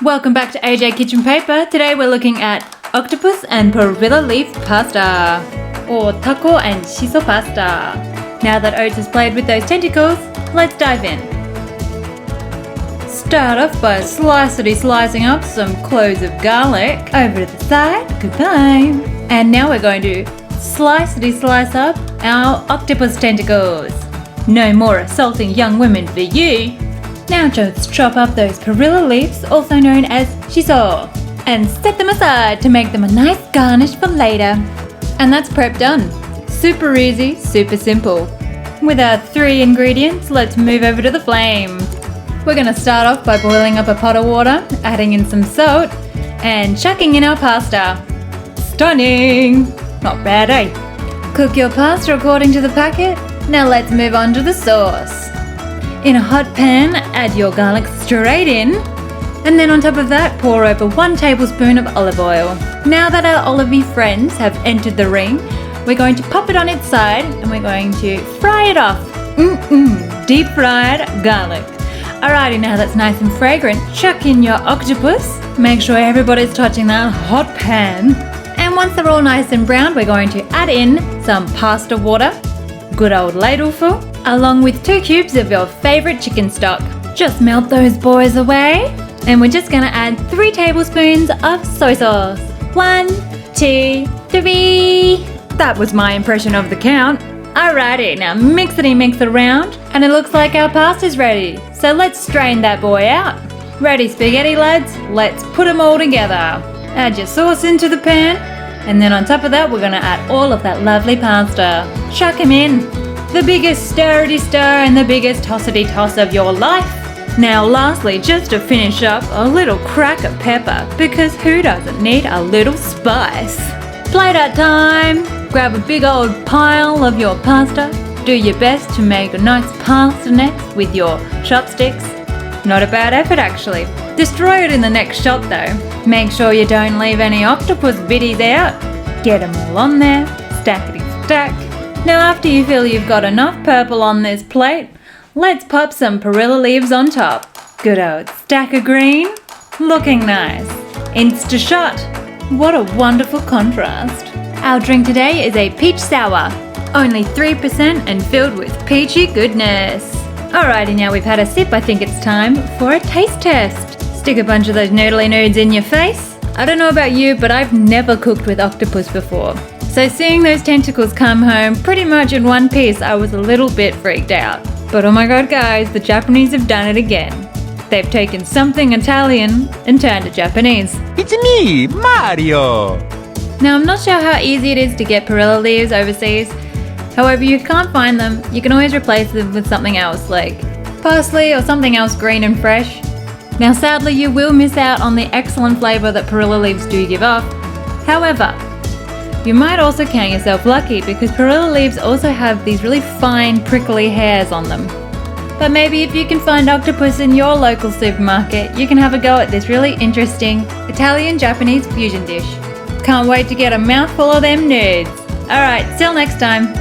Welcome back to AJ Kitchen Paper. Today we're looking at Octopus and Perilla Leaf Pasta, or Tako and Shiso Pasta. Now that Oats has played with those tentacles, let's dive in. Start off by slicing up some cloves of garlic. Over to the side, goodbye. And now we're going to slice up our octopus tentacles. No more assaulting young women for you. Now just chop up those perilla leaves, also known as shiso, and set them aside to make them a nice garnish for later. And that's prep done. Super easy, super simple. With our 3 ingredients, let's move over to the flame. We're going to start off by boiling up a pot of water, adding in some salt, and chucking in our pasta. Stunning! Not bad, eh? Cook your pasta according to the packet. Now let's move on to the sauce. In a hot pan, add your garlic straight in, and then on top of that, pour over 1 tablespoon of olive oil. Now that our olivey friends have entered the ring, we're going to pop it on its side and we're going to fry it off. Deep fried garlic. Alrighty, now that's nice and fragrant, chuck in your octopus. Make sure everybody's touching that hot pan. And once they're all nice and browned, we're going to add in some pasta water, good old ladleful, along with 2 cubes of your favorite chicken stock. Just melt those boys away. And we're just gonna add 3 tablespoons of soy sauce. 1, 2, 3. That was my impression of the count. Alrighty, now mix around, and it looks like our pasta's ready. So let's strain that boy out. Ready spaghetti lads? Let's put them all together. Add your sauce into the pan, and then on top of that we're gonna add all of that lovely pasta. Chuck them in. The biggest stirrity stir and the biggest tossity toss of your life. Now lastly, just to finish up, a little crack of pepper, because who doesn't need a little spice? Plate out time! Grab a big old pile of your pasta. Do your best to make a nice pasta net with your chopsticks. Not a bad effort actually. Destroy it in the next shot though. Make sure you don't leave any octopus biddies out. Get them all on there, stackety stack. Now after you feel you've got enough purple on this plate, let's pop some perilla leaves on top. Good old stack of green. Looking nice. Insta shot. What a wonderful contrast. Our drink today is a peach sour. Only 3% and filled with peachy goodness. Alrighty, now we've had a sip, I think it's time for a taste test. Stick a bunch of those noodly nudes in your face. I don't know about you, but I've never cooked with octopus before. So seeing those tentacles come home pretty much in one piece, I was a little bit freaked out. But oh my god guys, the Japanese have done it again. They've taken something Italian and turned it Japanese. It's me, Mario! Now I'm not sure how easy it is to get perilla leaves overseas. However, if you can't find them, you can always replace them with something else like parsley or something else green and fresh. Now sadly you will miss out on the excellent flavour that perilla leaves do give off. However, you might also count yourself lucky because perilla leaves also have these really fine prickly hairs on them. But maybe if you can find octopus in your local supermarket, you can have a go at this really interesting Italian-Japanese fusion dish. Can't wait to get a mouthful of them nudes. Alright, till next time.